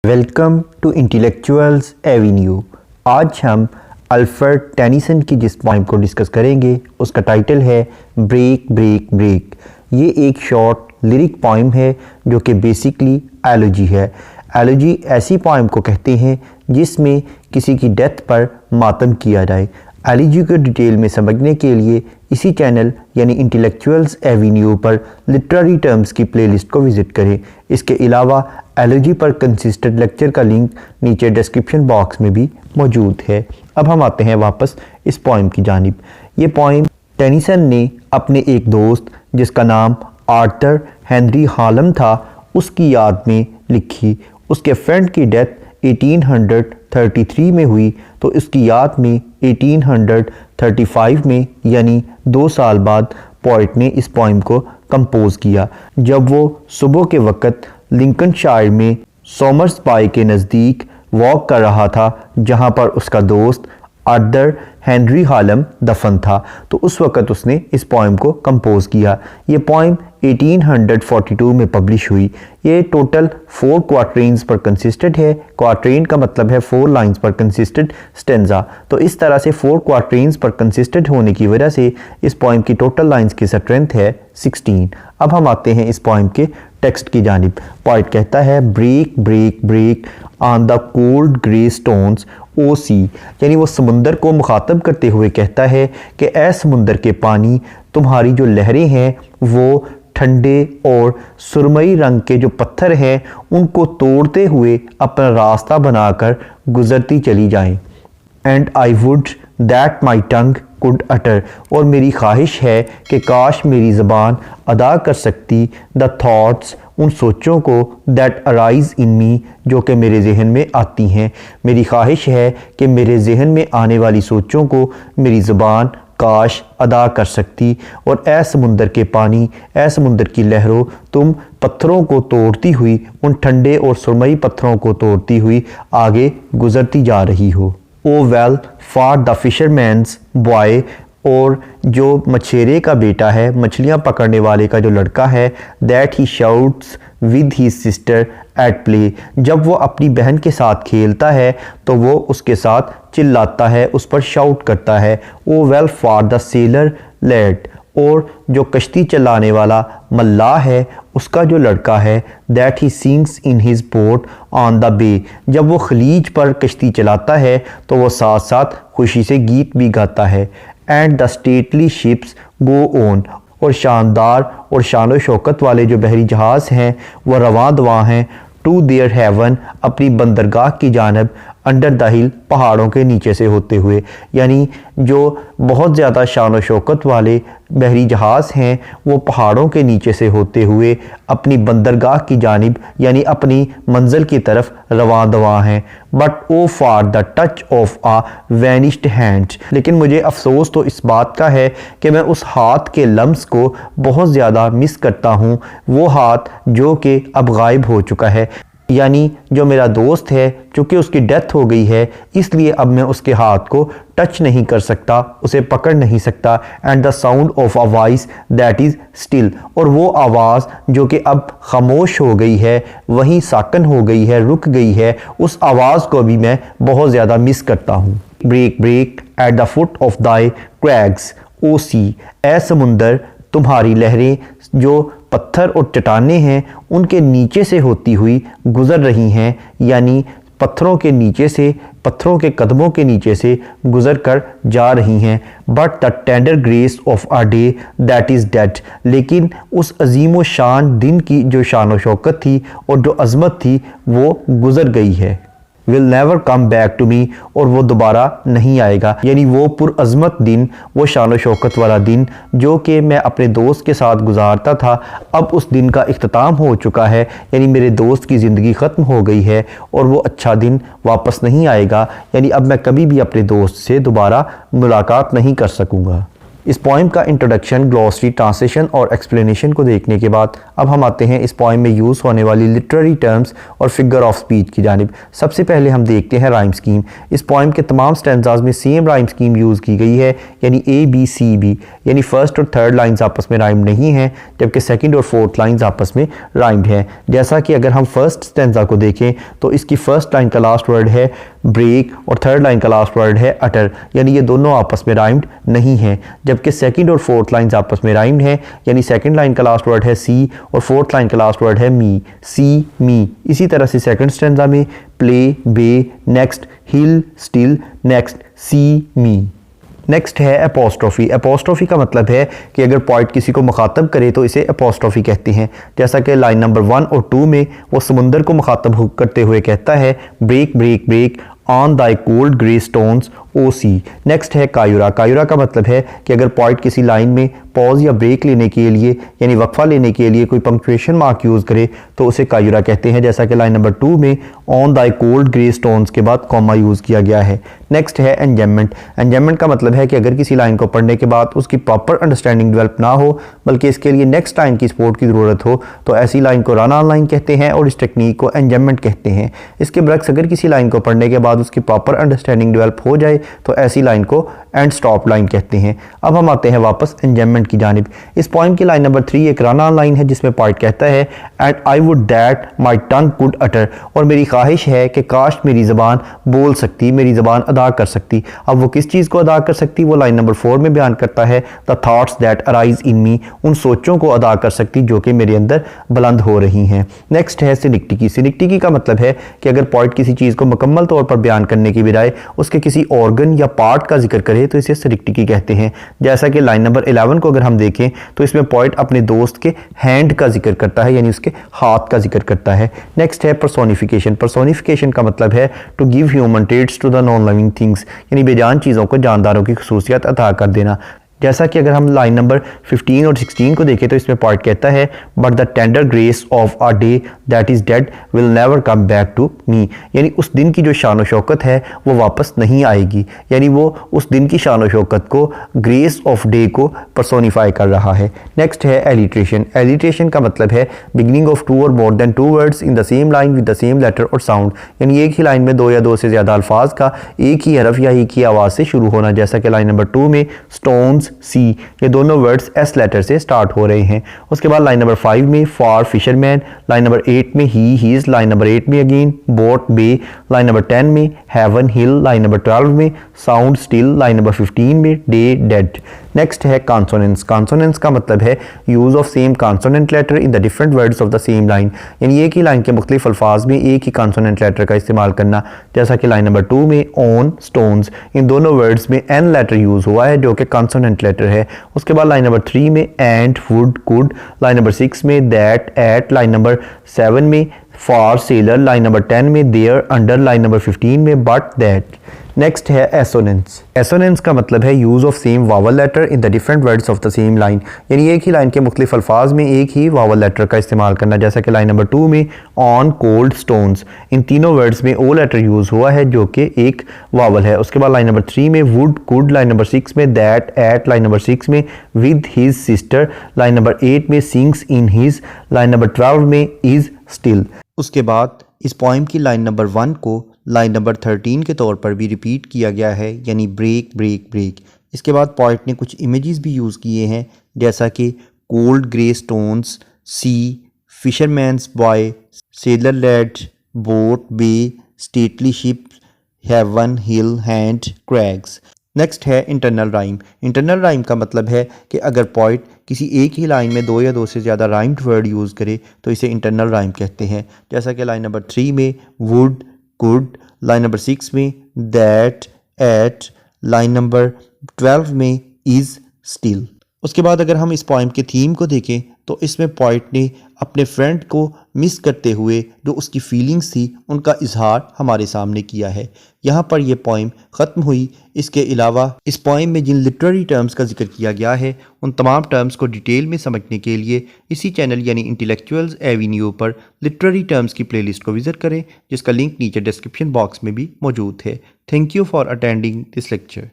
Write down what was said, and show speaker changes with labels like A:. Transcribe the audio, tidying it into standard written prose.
A: Welcome to intellectuals Avenue. आज हम Alfred Tennyson की जिस पोइम को डिस्कस करेंगे उसका टाइटल है ब्रेक ब्रेक ब्रेक। ये एक शॉर्ट लिरिक पोइम है जो कि बेसिकली एलोजी है। एलोजी ऐसी पोइम को कहते हैं जिसमें किसी की डेथ पर मातम किया जाए। एलोजी को डिटेल में समझने के लिए इसी चैनल यानी इंटेलेक्चुअल्स एवेन्यू पर लिटरेरी टर्म्स की प्लेलिस्ट को विज़िट करें। इसके अलावा एलोजी पर कंसिस्टेंट लेक्चर का लिंक नीचे डिस्क्रिप्शन बॉक्स में भी मौजूद है। अब हम आते हैं वापस इस पोइम की जानिब। ये पोइम टेनिसन ने अपने एक दोस्त जिसका नाम आर्थर हेनरी हालम था उसकी याद में लिखी। उसके फ्रेंड की डेथ 1833 में हुई तो उसकी याद में 1835 में यानी 2 साल बाद पोइट ने इस पोइम को कंपोज किया। जब वो सुबह के वक़्त लिंकनशायर में सोमर्सबाई के नज़दीक वॉक कर रहा था जहाँ पर उसका दोस्त आर्थर हेनरी हालम दफन था, तो उस वक़्त उसने इस पोइम को कंपोज किया। ये पोइम 1842 में पब्लिश हुई। ये टोटल 4 क्वार्टरेन्स पर कंसिस्टेड है। क्वार्टरेन का मतलब है 4 लाइंस पर कंसिस्टेड स्टेंजा। तो इस तरह से 4 क्वार्टरेन्स पर कंसिस्टेड होने की वजह से इस पोइम की टोटल लाइंस की स्ट्रेंथ है 16। अब हम आते हैं इस पोइम के टेक्स्ट की जानिब। पोइट कहता है break break break on the cold grey stones O sea, यानी वो समुंदर को मुखातब करते हुए कहता है कि ए समुंदर के पानी, तुम्हारी जो लहरें हैं वो ठंडे और सुरमई रंग के जो पत्थर हैं उनको तोड़ते हुए अपना रास्ता बनाकर गुजरती चली जाएं। And I would that my tongue could utter, और मेरी ख्वाहिश है कि काश मेरी ज़बान अदा कर सकती द थॉट्स, उन सोचों को दैट अराइज इन मी, जो कि मेरे जहन में आती हैं। मेरी ख्वाहिश है कि मेरे जहन में आने वाली सोचों को मेरी ज़बान काश अदा कर सकती। और ए समुंदर के पानी, ए समुंदर की लहरों, तुम पत्थरों को तोड़ती हुई, उन ठंडे और सुरमई पत्थरों को तोड़ती हुई आगे गुजरती जा रही हो। O well for the fisherman's boy, और जो मछेरे का बेटा है, मछलियाँ पकड़ने वाले का जो लड़का है, that he shouts with he sister at play, जब वो अपनी बहन के साथ खेलता है तो वो उसके साथ चिल्लाता है, उस पर शाउट करता है। O well for the sailor lad, और जो कश्ती चलाने वाला मल्लाह है उसका जो लड़का है, that he sings in his boat on the bay, जब वो खलीज पर कश्ती चलाता है तो वो साथ साथ खुशी से गीत भी गाता है। And the stately ships go on, और शानदार और शान शौकत वाले जो बहरी जहाज़ हैं वह रवां दवां हैं टू देयर हेवन, अपनी बंदरगाह की जानब, अंडर द हिल, पहाड़ों के नीचे से होते हुए, यानी जो बहुत ज़्यादा शान शौकत वाले बहरी जहाज़ हैं वो पहाड़ों के नीचे से होते हुए अपनी बंदरगाह की जानिब यानी अपनी मंजिल की तरफ रवां दवां हैं। But O for the touch of a vanished hand, लेकिन मुझे अफसोस तो इस बात का है कि मैं उस हाथ के लम्स को बहुत ज़्यादा मिस करता हूँ, वो हाथ जो कि अब गायब हो चुका है। यानी जो मेरा दोस्त है, चूँकि उसकी डेथ हो गई है इसलिए अब मैं उसके हाथ को टच नहीं कर सकता, उसे पकड़ नहीं सकता। And the sound of a voice that is still, और वो आवाज़ जो कि अब खामोश हो गई है, वहीं साकन हो गई है, रुक गई है, उस आवाज़ को भी मैं बहुत ज़्यादा मिस करता हूँ। Break break at the foot of thy crags O sea, ए समुंदर, तुम्हारी लहरें जो पत्थर और चट्टानें हैं उनके नीचे से होती हुई गुज़र रही हैं, यानी पत्थरों के नीचे से, पत्थरों के कदमों के नीचे से गुज़र कर जा रही हैं। But the tender grace of a day that is dead, लेकिन उस अजीम व शान दिन की जो शान व शौकत थी और जो अज़मत थी वो गुज़र गई है। Will never come back to me, और वो दोबारा नहीं आएगा, यानी वो पुरअज़मत दिन, वो शान व शौकत वाला दिन जो कि मैं अपने दोस्त के साथ गुजारता था, अब उस दिन का इख्तिताम हो चुका है, यानी मेरे दोस्त की ज़िंदगी ख़त्म हो गई है और वो अच्छा दिन वापस नहीं आएगा, यानी अब मैं कभी भी अपने दोस्त से दोबारा मुलाकात नहीं कर सकूँगा। इस पोइम का इंट्रोडक्शन, ग्लॉसरी, ट्रांसलेशन और एक्सप्लेनेशन को देखने के बाद अब हम आते हैं इस पोइम में यूज़ होने वाली लिटरेरी टर्म्स और फिगर ऑफ स्पीच की जानिब। सबसे पहले हम देखते हैं राइम स्कीम। इस पोइम के तमाम स्टैंजाज में सेम राइम स्कीम यूज़ की गई है, यानी ए बी सी बी, यानी फर्स्ट और थर्ड लाइंस आपस में राइम नहीं हैं, जबकि सेकंड और फोर्थ लाइंस आपस में राइम्ड हैं। जैसा कि अगर हम फर्स्ट स्टैंजा को देखें तो इसकी फर्स्ट लाइन का लास्ट वर्ड है ब्रेक और थर्ड लाइन का लास्ट वर्ड है अटर, यानी ये दोनों आपस में राइम्ड नहीं हैं, जबकि सेकंड और फोर्थ लाइंस आपस में राइम्ड हैं, यानी सेकंड लाइन का लास्ट वर्ड है सी और फोर्थ लाइन का लास्ट वर्ड है मी, सी मी। इसी तरह से सेकंड स्टैंजा में प्ले, बे, नेक्स्ट, हिल, स्टिल, नेक्स्ट, सी मी। नेक्स्ट है एपोस्ट्रोफी। एपोस्ट्रोफी का मतलब है कि अगर पॉइंट किसी को मुखातब करे तो इसे एपोस्ट्रोफी कहते हैं। जैसा कि लाइन नंबर 1 और 2 में वो समुंदर को मुखातब करते हुए कहता है break break break on thy cold grey stones O sea. Next है कायुरा। कायुरा का मतलब है कि अगर पॉइंट किसी लाइन में पॉज या ब्रेक लेने के लिए यानी वक्फा लेने के लिए कोई पंक्चुएशन मार्क यूज़ करे तो उसे कायुरा कहते हैं। जैसा कि लाइन नंबर 2 में on thy cold grey stones के बाद कॉमा यूज़ किया गया है। नेक्स्ट है एंजाममेंट। एंजाममेंट का मतलब है कि अगर किसी लाइन को पढ़ने के बाद उसकी प्रॉपर अंडरस्टैंडिंग डेवलप ना हो बल्कि इसके लिए नेक्स्ट लाइन की सपोर्ट की ज़रूरत हो तो ऐसी लाइन को रन ऑन लाइन कहते हैं और इस टेक्निक को एंजाममेंट कहते हैं। इसके बरक्स अगर किसी लाइन को पढ़ने के बाद उसकी प्रॉपर अंडरस्टैंडिंग डेवलप हो जाए तो ऐसी लाइन को एंड स्टॉप लाइन कहते हैं। अब हम आते हैं वापस एंजाममेंट की जानिब। इस पॉइंट की लाइन नंबर 3 एक रन ऑन लाइन है जिसमें पॉइंट कहता है and I would that my tongue could utter, और मेरी ख्वाहिश है कि काश मेरी ज़बान बोल सकती, मेरी ज़बान अदा कर सकती। अब वो किस चीज़ को अदा कर सकती, वो लाइन नंबर 4 में बयान करता है the thoughts that arise in me, उन सोचों को अदा कर सकती जो कि मेरे अंदर बुलंद हो रही हैं। नेक्स्ट है सिनिक्टिकी। सिनिक्टिकी का मतलब है कि अगर पॉइंट किसी चीज़ को मुकम्मल तौर पर बयान करने की बजाय उसके किसी ऑर्गन या पार्ट का जिक्र करे तो इसे सिनिक्टिकी कहते हैं। जैसा कि लाइन नंबर 11 को अगर हम देखें तो इसमें पॉइंट अपने दोस्त के हैंड का जिक्र करता है, यानी उसके हाथ का जिक्र करता है। नेक्स्ट है पर्सोनिफिकेशन। पर्सोनिफिकेशन का मतलब है to give human traits to the non living things, यानी बेजान चीज़ों को जानदारों की खसूसियत अता कर देना। जैसा कि अगर हम लाइन नंबर 15 और 16 को देखें तो इसमें पॉइंट कहता है but the tender grace of a day that is dead will never come back to me, यानी उस दिन की जो शान व शौकत है वो वापस नहीं आएगी, यानी वो उस दिन की शान व शौकत को ग्रेस ऑफ डे को पर्सोनीफाई कर रहा है। नेक्स्ट है एलिट्रेशन। एलिट्रेशन का मतलब है beginning of 2 or more than 2 words in the same line with the same letter or sound, यानी एक ही लाइन में 2 या 2 से ज़्यादा अल्फाज का एक ही हरफ या एक ही आवाज़ से शुरू होना। जैसा कि लाइन नंबर 2 में स्टोन्स सी, ये दोनों वर्ड्स एस लेटर से स्टार्ट हो रहे हैं। उसके बाद लाइन नंबर 5 में फॉर फिशरमैन, लाइन नंबर 8 में ही हीज, लाइन नंबर 8 में अगेन बोट बे, लाइन नंबर 10 में हेवन हिल, लाइन नंबर 12 में साउंड स्टिल, लाइन नंबर 15 में डे डेड। नेक्स्ट है कॉन्सोनेंट्स। कॉन्सोनेंट्स का मतलब है use of same consonant letter in the different words of the same line, यानी एक ही लाइन के मुख्तलिफ अल्फाज में एक ही कॉन्सोनेंट लेटर का इस्तेमाल करना। जैसा कि लाइन नंबर 2 में ऑन स्टोन्स, इन दोनों वर्ड्स में एन लेटर यूज़ हुआ है जो कि कॉन्सोनेंट लेटर है। उसके बाद लाइन नंबर 3 में and would could, line number 6 में दैट एट, लाइन नंबर 7 में फॉर सेलर, लाइन नंबर 10 में देयर अंडर, लाइन नंबर 15 में बट दैट। नेक्स्ट है एसोनेंस। एसोनेंस का मतलब है use of same vowel letter in the different words of the same line, यानी एक ही लाइन के मुख्तलिफ अल्फाज में एक ही वावल लेटर का इस्तेमाल करना। जैसा कि लाइन नंबर 2 में ऑन कोल्ड स्टोन्स, इन तीनों वर्ड्स में ओ लेटर यूज़ हुआ है जो कि एक वावल है। उसके बाद लाइन नंबर 3 में वुड कुड, लाइन नंबर 6 में दैट एट, लाइन नंबर 6 में with his sister, line number 8 में sings in his, line number 12 में इज स्टिल। उसके बाद इस पोइम की लाइन नंबर 1 को लाइन नंबर 13 के तौर पर भी रिपीट किया गया है, यानी ब्रेक ब्रेक ब्रेक। इसके बाद पोइट ने कुछ इमेजेस भी यूज़ किए हैं जैसा कि cold grey stones, sea, fisherman's boy, sailor lad, boat bay, stately ship, haven hill, hand, crags. Next है इंटरनल राइम। इंटरनल राइम का मतलब है कि अगर पोइट किसी एक ही लाइन में 2 या 2 से ज़्यादा राइम्ड वर्ड यूज़ करे तो इसे इंटरनल राइम कहते हैं। जैसा कि लाइन नंबर 3 में वुड गुड, लाइन नंबर 6 में दैट एट, लाइन नंबर 12 में इज़ स्टिल। उसके बाद अगर हम इस पोइम के थीम को देखें तो इसमें पोइट ने अपने फ्रेंड को मिस करते हुए जो उसकी फीलिंग्स थी उनका इजहार हमारे सामने किया है। यहाँ पर यह पोइम ख़त्म हुई। इसके अलावा इस पोइम में जिन लिटरेरी टर्म्स का जिक्र किया गया है उन तमाम टर्म्स को डिटेल में समझने के लिए इसी चैनल यानी इंटेलेक्चुअल्स एवेन्यू पर लिटरेरी टर्म्स की प्लेलिस्ट को विजिट करें जिसका लिंक नीचे डिस्क्रिप्शन बॉक्स में भी मौजूद है। Thank you for attending this lecture.